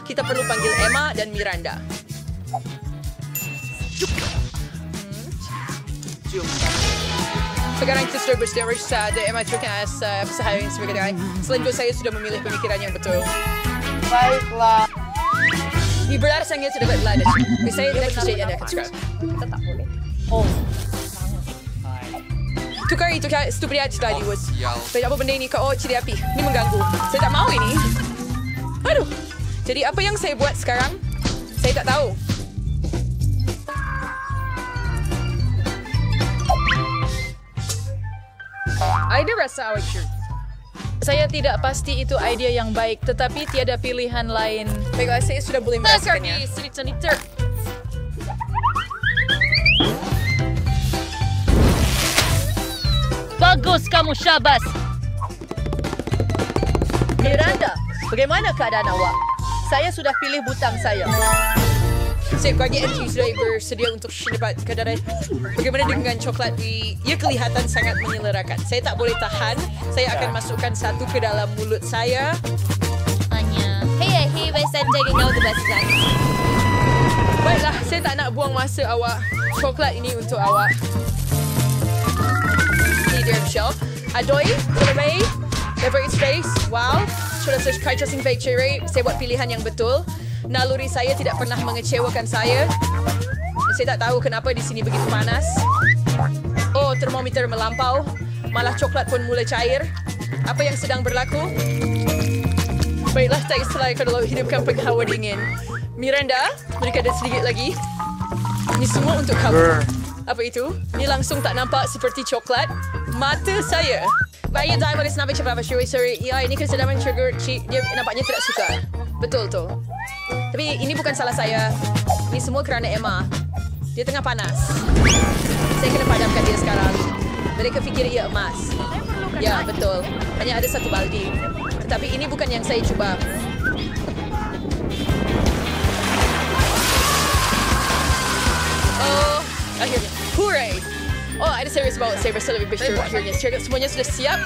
kita perlu panggil Emma dan Miranda. Jom. Sekarang kita sudah bersedia register dan Emma terima kasih pesahayan sebagai guy. Selain itu, saya sudah memilih pemikiran yang betul. Baiklah. Berlarasnya sudah berlalu. Saya tidak kerja yang akan subscribe. Kita tak boleh. Tukar itu kayak stupid tadi was. Saya apa benda ini kau ciri api. Ini mengganggu. Saya tak mau ini. Aduh. Jadi apa yang saya buat sekarang? Saya tak tahu. Idea rasa awak sure. Saya tidak pasti itu idea yang baik, tetapi tiada pilihan lain. Baiklah, saya sudah boleh merasakannya. Seniter. Bagus kamu, Syabas. Miranda, bagaimana keadaan awak? Saya sudah pilih butang saya. Saya bagi MG sudah bersedia untuk dapat keadaan. Bagaimana dengan coklat di? Ia kelihatan sangat menyelerakan. Saya tak boleh tahan. Saya akan masukkan satu ke dalam mulut saya. Hanya. Hey, saya jaga kau tu basisan. Baiklah, saya tak nak buang masa awak. Coklat ini untuk awak. Ini dear Michelle. Adoy, Ray, Never Eat Space. Wow. Sudah saya trusting fake cherry. Saya buat pilihan yang betul. Naluri saya tidak pernah mengecewakan saya. Saya tak tahu kenapa di sini begitu panas. Oh, termometer melampau. Malah coklat pun mulai cair. Apa yang sedang berlaku? Baiklah, tak istilah kalau hidupkan penghawa dingin. Miranda, mereka ada sedikit lagi. Ini semua untuk kamu. Apa itu? Ini langsung tak nampak seperti coklat. Mata saya. Baiknya, tak boleh senang cepat. Sorry. Ya, ini kesedaran trigger. Dia nampaknya tidak suka. Betul. Tapi ini bukan salah saya. Ini semua kerana Emma. Dia tengah panas. Saya kena padamkan dia sekarang. Mereka fikir ia emas. Ya, betul. Hanya ada satu baldi. Tetapi ini bukan yang saya cuba. Oh, akhirnya. Hooray! Oh, ada serius bawa. Saya berasa lebih bersyukur akhirnya. Semuanya sudah siap.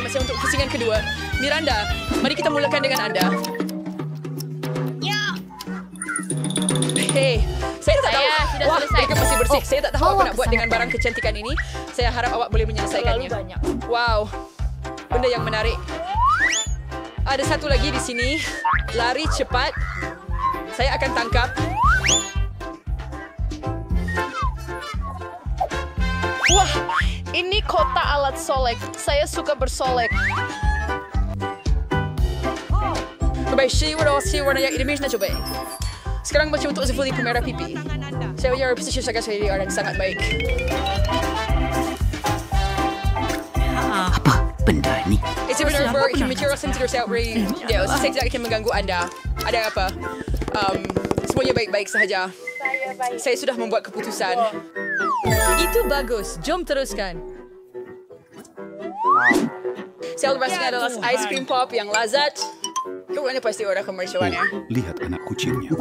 Masih untuk pusingan kedua. Miranda, mari kita mulakan dengan anda. Hey, saya tak tahu. Wah, mereka masih bersih. Saya tak tahu apa nak buat dengan barang kecantikan ini. Saya harap awak boleh menyelesaikannya. Banyak. Wow, benda yang menarik. Ada satu lagi di sini. Lari cepat. Saya akan tangkap. Wah, ini kotak alat solek. Saya suka bersolek. Baik, si warna yang idemis na coba. Sekarang macam untuk Zafuli pemerah pipi. Saya punya reputation sebagai orang yang sangat baik. Apa benda ini? It's benar for material sensors outbreak. Ya, saya tidak akan mengganggu anda. Ada apa? Semuanya baik-baik sahaja. Saya sudah membuat keputusan. Itu bagus. Jom teruskan. Saya berasnya adalah ice cream pop yang lazat. Kemudian pasti orang komersialnya. Lihat anak kucingnya.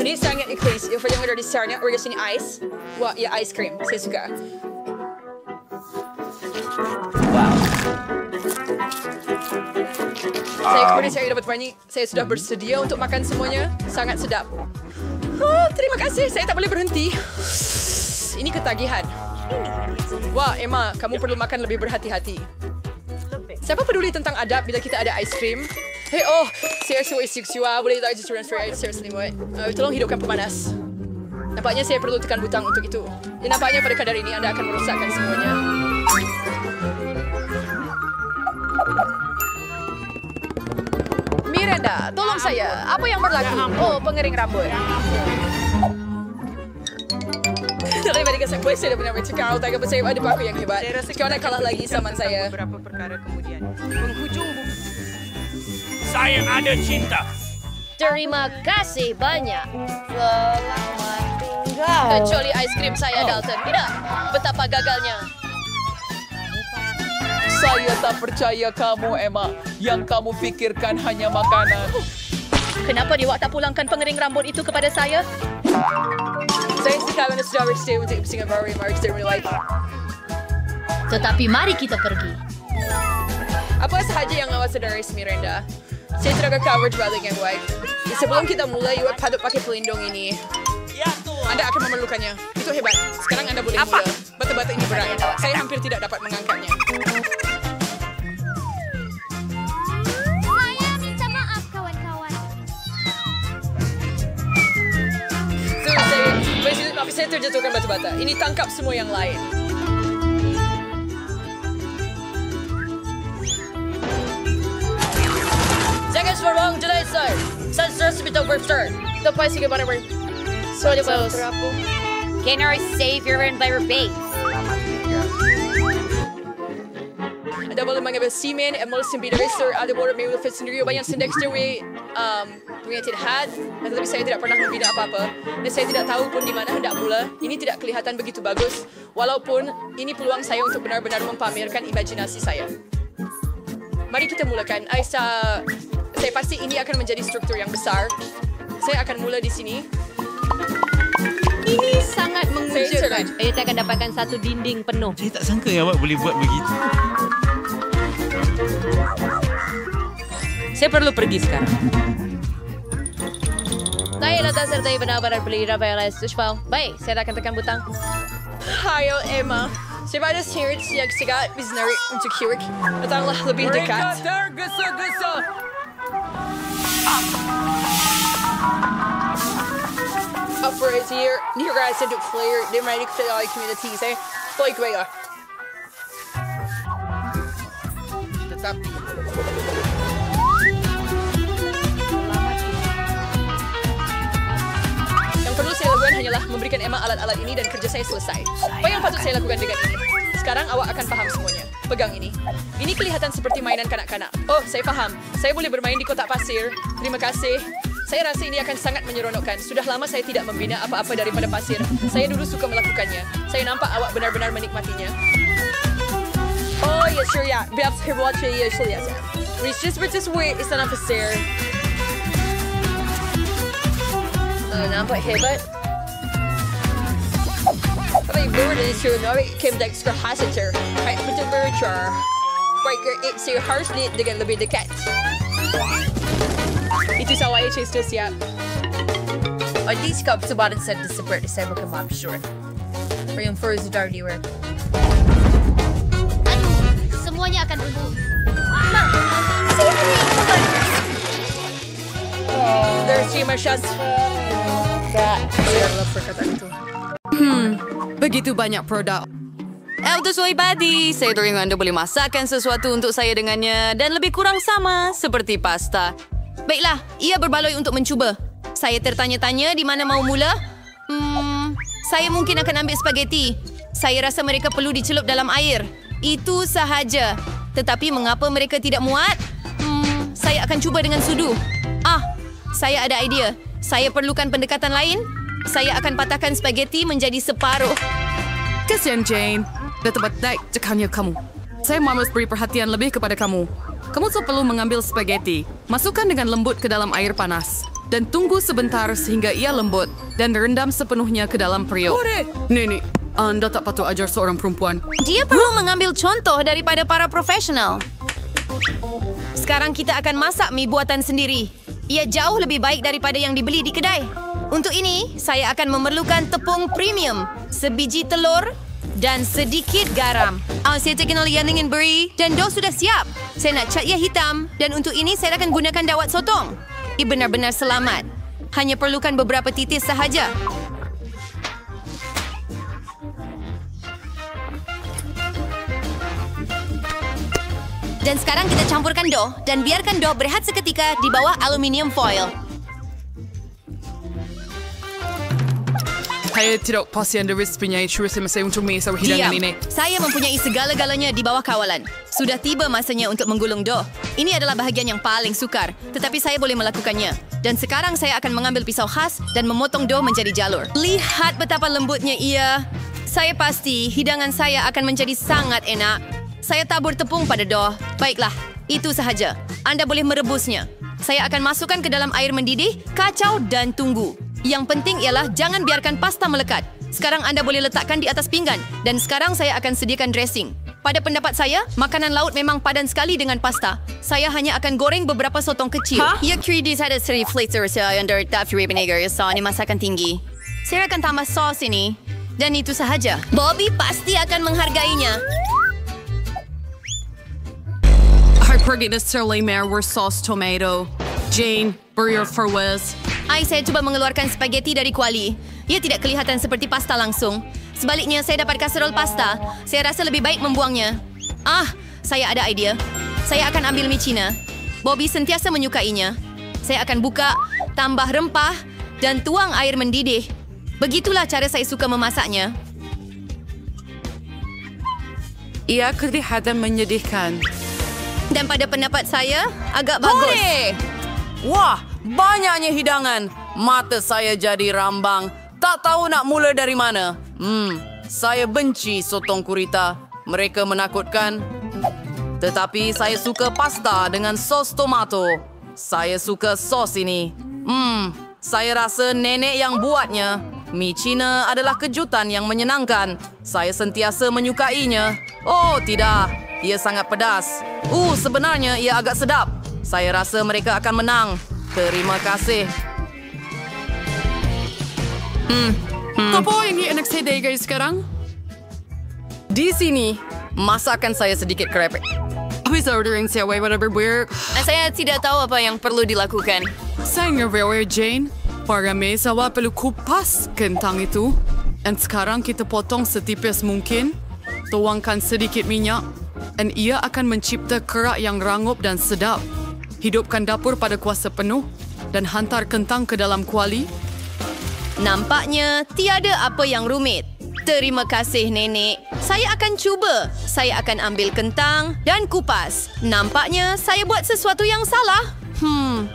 Ini sangat ikhlas. Yang paling dari sarnya, orang sini ice. Wah, ya ice cream. Saya suka. Wow. Saya kemudian saya dapat banyak. Saya sudah bersedia untuk makan semuanya. Sangat sedap. Terima kasih. Saya tak boleh berhenti. Ini ketagihan. Wah, Emma, kamu perlu makan lebih berhati-hati. Siapa peduli tentang adab bila kita ada ice cream? Hey, seriously, boleh tak just transfer air seriously, tolong hidupkan pemanas. Nampaknya saya perlu tekan butang untuk itu. Nampaknya pada kadar ini anda akan merosakkan semuanya. Miranda, tolong saya. Apa yang berlaku? Oh, pengering rambut. Daripada saya kuasa dia benar bercakap, tak apa saya ada paku yang hebat. Kau nak kalah lagi sama saya. Beberapa perkara kemudian. Penghujung saya ada cinta. Terima kasih banyak. Selamat tinggal. Kecuali ice krim saya, Dalton. Tidak. Betapa gagalnya. Saya tak percaya kamu, Emma. Yang kamu fikirkan hanya makanan. Kenapa dia tak pulangkan pengering rambut itu kepada saya? Saya suka mana sudah bersedia untuk pusingan baru yang saya really like. Tetapi mari kita pergi. Apa sahaja yang awak sedari, Miranda? Saya tenaga coverage balik yang baik. Sebelum kita mulai, you patut pakai pelindung ini. Ya Tuhan. Anda akan memerlukannya. Itu hebat. Sekarang Anda boleh mula. Bata-bata ini berat. Saya hampir tidak dapat mengangkatnya. Saya minta maaf, kawan-kawan. Tapi saya terjatuhkan bata-bata. Ini tangkap semua yang lain. Jangan sorong, jelai sir. Sensor sebetulnya berstart. Tepai sikit mana ber. So ada balas. Can our savior invade our base? Ada boleh mengambil semen, emulsion bitter sir. Ada boleh mengambil fit sendiri. Banyak sendek sendiri. Punya tidak had. Tetapi saya tidak pernah membina apa-apa. Dan saya tidak tahu pun di mana hendak mula. Ini tidak kelihatan begitu bagus. Walaupun ini peluang saya untuk benar-benar mempamerkan imajinasi saya. Mari kita mulakan. Saya pasti ini akan menjadi struktur yang besar. Saya akan mula di sini. Ini sangat mengejutkan. Kita akan dapatkan satu dinding penuh. Saya tak sangka awak boleh buat begitu. Saya perlu pergi sekarang. Saya datang sertai benar-benar beli Rafael Sushpal. Baik, saya akan tekan butang. Hayo Emma. Saya pada sirit siap segat bisnari untuk kirik. Datanglah lebih dekat. tergesa-gesa. Upwards here. Ni rasa untuk flare. Dia ready to play community. Saya play great. Tetapi yang perlu saya lakukan hanyalah memberikan Emma alat-alat ini dan kerja saya selesai. Apa yang patut saya lakukan dengan ini? Sekarang awak akan paham semuanya. Pegang ini. Ini kelihatan seperti mainan kanak-kanak. Oh, saya faham. Saya boleh bermain di kotak pasir. Terima kasih. Saya rasa ini akan sangat menyeronokkan. Sudah lama saya tidak membina apa-apa daripada pasir. Saya dulu suka melakukannya. Saya nampak awak benar-benar menikmatinya. Oh, ya, sure, ya. Biar saya buat saya, ya, ya. Reach just for this way, istana pasir. Nampak hebat. Tapi baru dari sini, narik Kim Dexter Hassiter. Kayak betul-betul. Baik, saya harus lihat dengan lebih dekat. Itu sawa ya Chase siap. Di sekarang sebaran saya seperti saya bukan maaf sure. Or yung first dirty work. Semuanya akan tumbuh. There's too much shots. Saya love perkataan itu. Begitu banyak produk. Auto Soy Buddy, saya teringat anda boleh masakkan sesuatu untuk saya dengannya dan lebih kurang sama seperti pasta. Baiklah, ia berbaloi untuk mencuba. Saya tertanya-tanya di mana mau mula. Saya mungkin akan ambil spaghetti. Saya rasa mereka perlu dicelup dalam air. Itu sahaja. Tetapi mengapa mereka tidak muat? Saya akan cuba dengan sudu. Saya ada idea. Saya perlukan pendekatan lain. Saya akan patahkan spaghetti menjadi separuh. Kesian Jane. Dah tempat naik cekannya kamu. Saya malas beri perhatian lebih kepada kamu. Kamu perlu mengambil spaghetti, masukkan dengan lembut ke dalam air panas, dan tunggu sebentar sehingga ia lembut dan rendam sepenuhnya ke dalam periuk. Nenek, Anda tak patut ajar seorang perempuan. Dia perlu mengambil contoh daripada para profesional. Sekarang kita akan masak mie buatan sendiri. Ia jauh lebih baik daripada yang dibeli di kedai. Untuk ini, saya akan memerlukan tepung premium, sebiji telur, dan sedikit garam. Saya terkenal yang ingin beri dan dough sudah siap. Saya nak cat ia hitam dan untuk ini saya akan gunakan dawat sotong. Ia benar-benar selamat. Hanya perlukan beberapa titis sahaja. Dan sekarang kita campurkan dough dan biarkan dough berehat seketika di bawah aluminium foil. Saya tidak pasti Anda mempunyai curi semasa untuk mengisau hidangan ini. Saya mempunyai segala-galanya di bawah kawalan. Sudah tiba masanya untuk menggulung dough. Ini adalah bahagian yang paling sukar, tetapi saya boleh melakukannya. Dan sekarang saya akan mengambil pisau khas dan memotong dough menjadi jalur. Lihat betapa lembutnya ia. Saya pasti hidangan saya akan menjadi sangat enak. Saya tabur tepung pada dough. Baiklah, itu sahaja. Anda boleh merebusnya. Saya akan masukkan ke dalam air mendidih, kacau dan tunggu. Yang penting ialah jangan biarkan pasta melekat. Sekarang anda boleh letakkan di atas pinggan. Dan sekarang saya akan sediakan dressing. Pada pendapat saya, makanan laut memang padan sekali dengan pasta. Saya hanya akan goreng beberapa sotong kecil. Ya, kredit ada seri flavor saya under Daffy vinegar ini masakan tinggi. Saya akan tambah sos ini. Dan itu sahaja. Bobby pasti akan menghargainya. Hai pergi na Sterling Mare sauce tomato. Jane, burger for Wes. Saya coba mengeluarkan spaghetti dari kuali. Ia tidak kelihatan seperti pasta langsung. Sebaliknya, saya dapat kaserol pasta. Saya rasa lebih baik membuangnya. Saya ada idea. Saya akan ambil mie Cina. Bobby sentiasa menyukainya. Saya akan buka, tambah rempah, dan tuang air mendidih. Begitulah cara saya suka memasaknya. Ia kelihatan menyedihkan. Dan pada pendapat saya, agak bagus. Wah, banyaknya hidangan. Mata saya jadi rambang. Tak tahu nak mula dari mana. Saya benci sotong gurita. Mereka menakutkan. Tetapi saya suka pasta dengan sos tomato. Saya suka sos ini. Saya rasa nenek yang buatnya. Mie Cina adalah kejutan yang menyenangkan. Saya sentiasa menyukainya. Oh, tidak. Ia sangat pedas. Sebenarnya ia agak sedap. Saya rasa mereka akan menang. Terima kasih. Apa yang anak saya daya sekarang? Di sini, masakan saya sedikit krepek. Habis ordering saya whatever weird. Saya tidak tahu apa yang perlu dilakukan. Saya nge-reward Jane. Para mesawa perlu kupas kentang itu. Dan sekarang kita potong setipis mungkin. Tuangkan sedikit minyak. Dan ia akan mencipta kerak yang rangup dan sedap. Hidupkan dapur pada kuasa penuh. Dan hantar kentang ke dalam kuali. Nampaknya tiada apa yang rumit. Terima kasih, Nenek. Saya akan cuba. Saya akan ambil kentang dan kupas. Nampaknya saya buat sesuatu yang salah.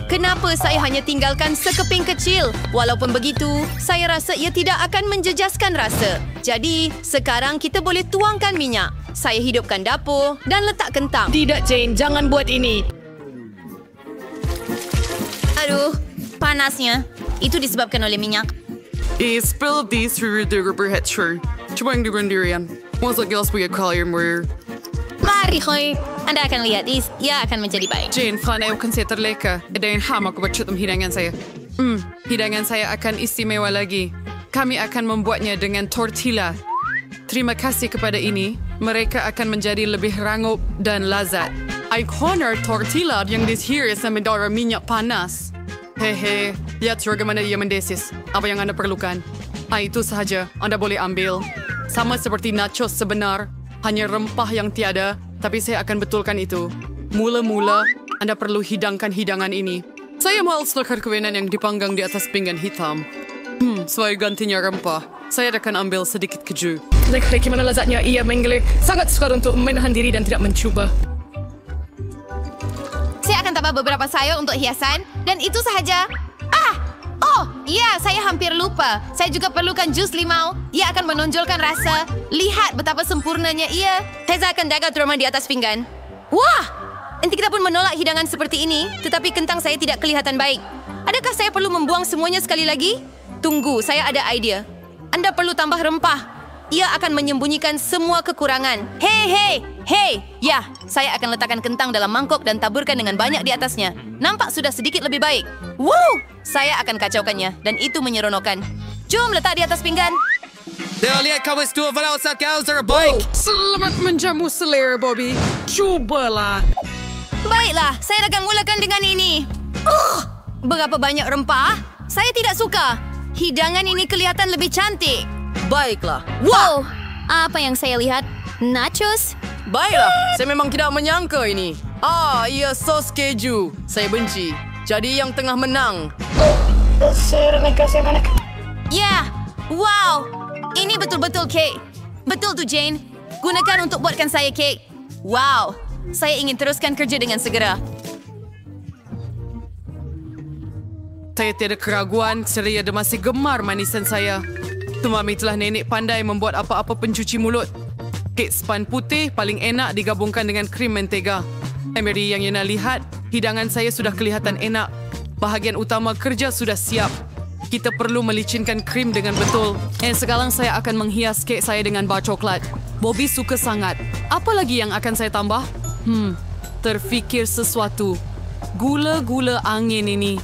Kenapa saya hanya tinggalkan sekeping kecil? Walaupun begitu, saya rasa ia tidak akan menjejaskan rasa. Jadi, sekarang kita boleh tuangkan minyak. Saya hidupkan dapur dan letak kentang. Tidak, Jane. Jangan buat ini. Aduh, panasnya. Itu disebabkan oleh minyak. Spill these through the rubber hatcher. Coba yang direndirian. Masa gelas punya kalian more. Mari, Hoy. Anda akan lihat, ia akan menjadi baik. Jane, fan ayaw kan saya terleka. Ada yang ham aku bercetum hidangan saya. Hidangan saya akan istimewa lagi. Kami akan membuatnya dengan tortilla. Terima kasih kepada ini. Mereka akan menjadi lebih rangup dan lazat. I corner tortilla yang dishiris dan mendara minyak panas. Hehe, lihat bagaimana ia mendesis. Apa yang anda perlukan? Itu sahaja, anda boleh ambil. Sama seperti nachos sebenar, hanya rempah yang tiada, tapi saya akan betulkan itu. Mula-mula, anda perlu hidangkan hidangan ini. Saya mau selekar kewenan yang dipanggang di atas pinggan hitam. Sebagai gantinya rempah, saya akan ambil sedikit keju. Lihat bagaimana lezatnya ia menggele. Sangat sukar untuk menahan diri dan tidak mencuba. Saya akan tambah beberapa sayur untuk hiasan. Dan itu sahaja. Ya, saya hampir lupa. Saya juga perlukan jus limau. Ia akan menonjolkan rasa. Lihat betapa sempurnanya ia. Saya akan jaga terutama di atas pinggan. Wah! Nanti kita pun menolak hidangan seperti ini. Tetapi kentang saya tidak kelihatan baik. Adakah saya perlu membuang semuanya sekali lagi? Tunggu, saya ada idea. Anda perlu tambah rempah. Ia akan menyembunyikan semua kekurangan. Hei! Ya, saya akan letakkan kentang dalam mangkok dan taburkan dengan banyak di atasnya. Nampak sudah sedikit lebih baik. Wow! Saya akan kacaukannya dan itu menyeronokkan. Jom letak di atas pinggan. Lihat kamu dua pada saat kau terbaik. Selamat menjamu selera, Bobby. Cubalah. Baiklah, saya akan mulakan dengan ini. Berapa banyak rempah? Saya tidak suka. Hidangan ini kelihatan lebih cantik. Baiklah. Wow! Apa yang saya lihat? Nachos? Baiklah, saya memang tidak menyangka ini. Ia sos keju. Saya benci. Jadi yang tengah menang. Ya, wow. Ini betul-betul kek. Betul tu, Jane. Gunakan untuk buatkan saya kek. Wow, saya ingin teruskan kerja dengan segera. Saya tiada keraguan, ceria dia masih gemar manisan saya. Tumami telah nenek pandai membuat apa-apa pencuci mulut. Kek span putih paling enak digabungkan dengan krim mentega. Emery yang Yana lihat, hidangan saya sudah kelihatan enak. Bahagian utama kerja sudah siap. Kita perlu melicinkan krim dengan betul. Dan sekarang saya akan menghias kek saya dengan bar coklat. Bobby suka sangat. Apa lagi yang akan saya tambah? Terfikir sesuatu. Gula-gula angin ini.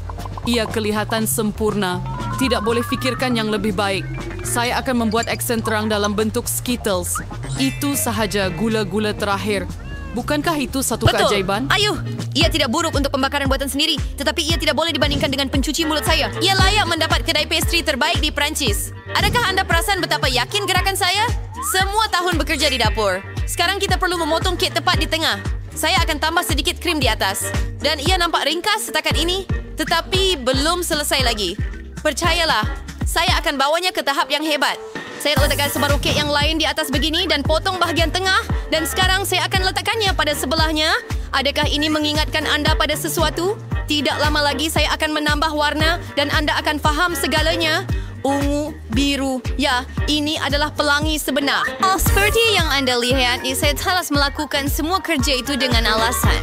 Ia kelihatan sempurna. Tidak boleh fikirkan yang lebih baik. Saya akan membuat aksen terang dalam bentuk Skittles. Itu sahaja gula-gula terakhir. Bukankah itu satu keajaiban? Ayuh, ia tidak buruk untuk pembakaran buatan sendiri. Tetapi ia tidak boleh dibandingkan dengan pencuci mulut saya. Ia layak mendapat kedai pastry terbaik di Perancis. Adakah anda perasan betapa yakin gerakan saya? Semua tahun bekerja di dapur. Sekarang kita perlu memotong kek tepat di tengah. Saya akan tambah sedikit krim di atas. Dan ia nampak ringkas setakat ini. Tetapi belum selesai lagi. Percayalah, saya akan bawanya ke tahap yang hebat. Saya letakkan separuh kek yang lain di atas begini dan potong bahagian tengah. Dan sekarang saya akan letakkannya pada sebelahnya. Adakah ini mengingatkan anda pada sesuatu? Tidak lama lagi saya akan menambah warna dan anda akan faham segalanya. Ungu, biru. Ya, ini adalah pelangi sebenar. Seperti yang anda lihat, saya telah melakukan semua kerja itu dengan alasan.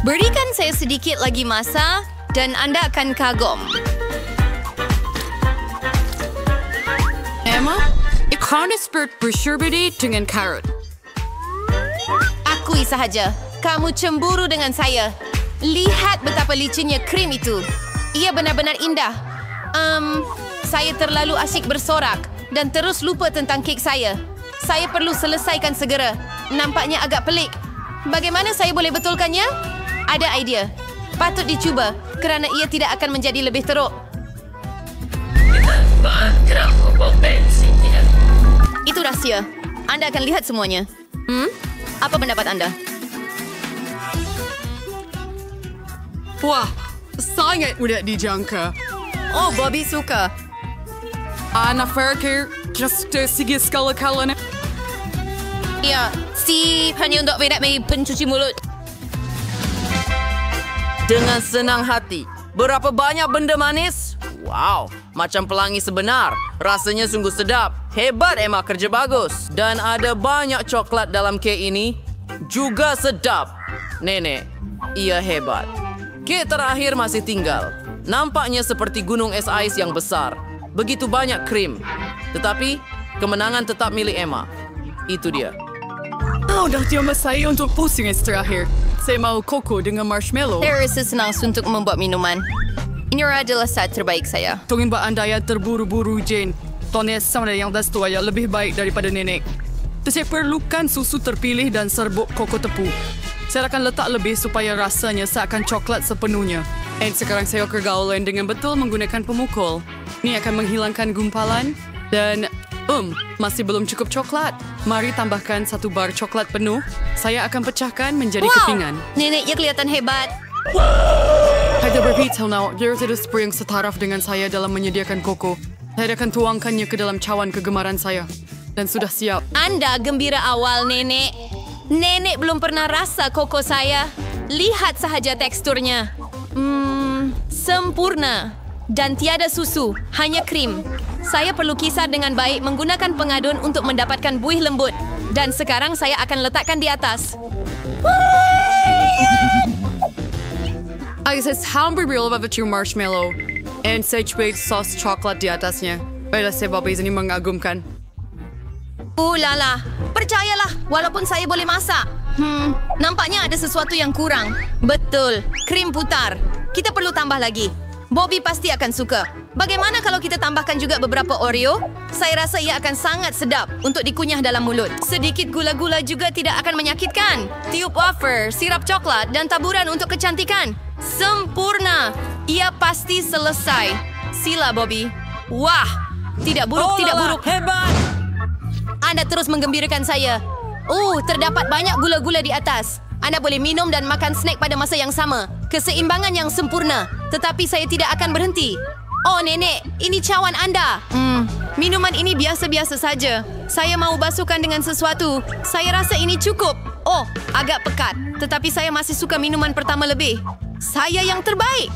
Berikan saya sedikit lagi masa dan anda akan kagum. Emma, ikan seperti bersyurbati dengan karot. Akui sahaja, kamu cemburu dengan saya. Lihat betapa licinnya krim itu. Ia benar-benar indah. Saya terlalu asyik bersorak dan terus lupa tentang kek saya. Saya perlu selesaikan segera. Nampaknya agak pelik. Bagaimana saya boleh betulkannya? Ada idea. Patut dicuba kerana ia tidak akan menjadi lebih teruk. Itu rahsia. Anda akan lihat semuanya. Apa pendapat anda? Wah, sangat mudah dijangka. Oh, Bobby suka. Anak Farker, just sige sekali-kali. Ya, hanya untuk bedak pencuci mulut. Dengan senang hati. Berapa banyak benda manis? Wow, macam pelangi sebenar. Rasanya sungguh sedap. Hebat Emma, kerja bagus. Dan ada banyak coklat dalam kek ini. Juga sedap. Nenek, ia hebat. Kek terakhir masih tinggal. Nampaknya seperti gunung es ais yang besar. Begitu banyak krim. Tetapi, kemenangan tetap milik Emma. Itu dia. Dah tiba saya untuk pusing terakhir. Saya mau koko dengan marshmallow. Saya rasa senang untuk membuat minuman. Ini adalah saat terbaik saya. Tungin ba anda yang terburu-buru, Jane. Tonya sama yang dah tua yang lebih baik daripada nenek. Saya perlukan susu terpilih dan serbuk koko tepu. Saya akan letak lebih supaya rasanya seakan coklat sepenuhnya. Dan sekarang saya kergaulan dengan betul menggunakan pemukul. Ini akan menghilangkan gumpalan. Dan, masih belum cukup coklat. Mari tambahkan 1 bar coklat penuh. Saya akan pecahkan menjadi kepingan. Neneknya kelihatan hebat. Saya beritahu now, dia tidak seperti yang setaraf dengan saya dalam menyediakan koko. Saya akan tuangkannya ke dalam cawan kegemaran saya. Dan sudah siap. Anda gembira awal, Nenek. Nenek belum pernah rasa koko saya. Lihat sahaja teksturnya. Sempurna. Dan tiada susu, hanya krim. Saya perlu kisar dengan baik menggunakan pengadun untuk mendapatkan buih lembut. Dan sekarang saya akan letakkan di atas. I says hampir real about your marshmallow. And sage baked sauce coklat di atasnya. Baiklah, saya Bobby ini mengagumkan. Lala, percayalah, walaupun saya boleh masak. Nampaknya ada sesuatu yang kurang. Betul, krim putar. Kita perlu tambah lagi. Bobby pasti akan suka. Bagaimana kalau kita tambahkan juga beberapa Oreo? Saya rasa ia akan sangat sedap untuk dikunyah dalam mulut. Sedikit gula-gula juga tidak akan menyakitkan. Tiup wafer, sirap coklat, dan taburan untuk kecantikan. Sempurna. Ia pasti selesai. Sila, Bobby. Wah, tidak buruk, tidak buruk. Hebat! Anda terus menggembirakan saya. Terdapat banyak gula-gula di atas. Anda boleh minum dan makan snack pada masa yang sama. Keseimbangan yang sempurna. Tetapi saya tidak akan berhenti. Oh, Nenek, ini cawan Anda. Minuman ini biasa-biasa saja. Saya mau basuhkan dengan sesuatu. Saya rasa ini cukup. Oh, agak pekat. Tetapi saya masih suka minuman pertama lebih. Saya yang terbaik.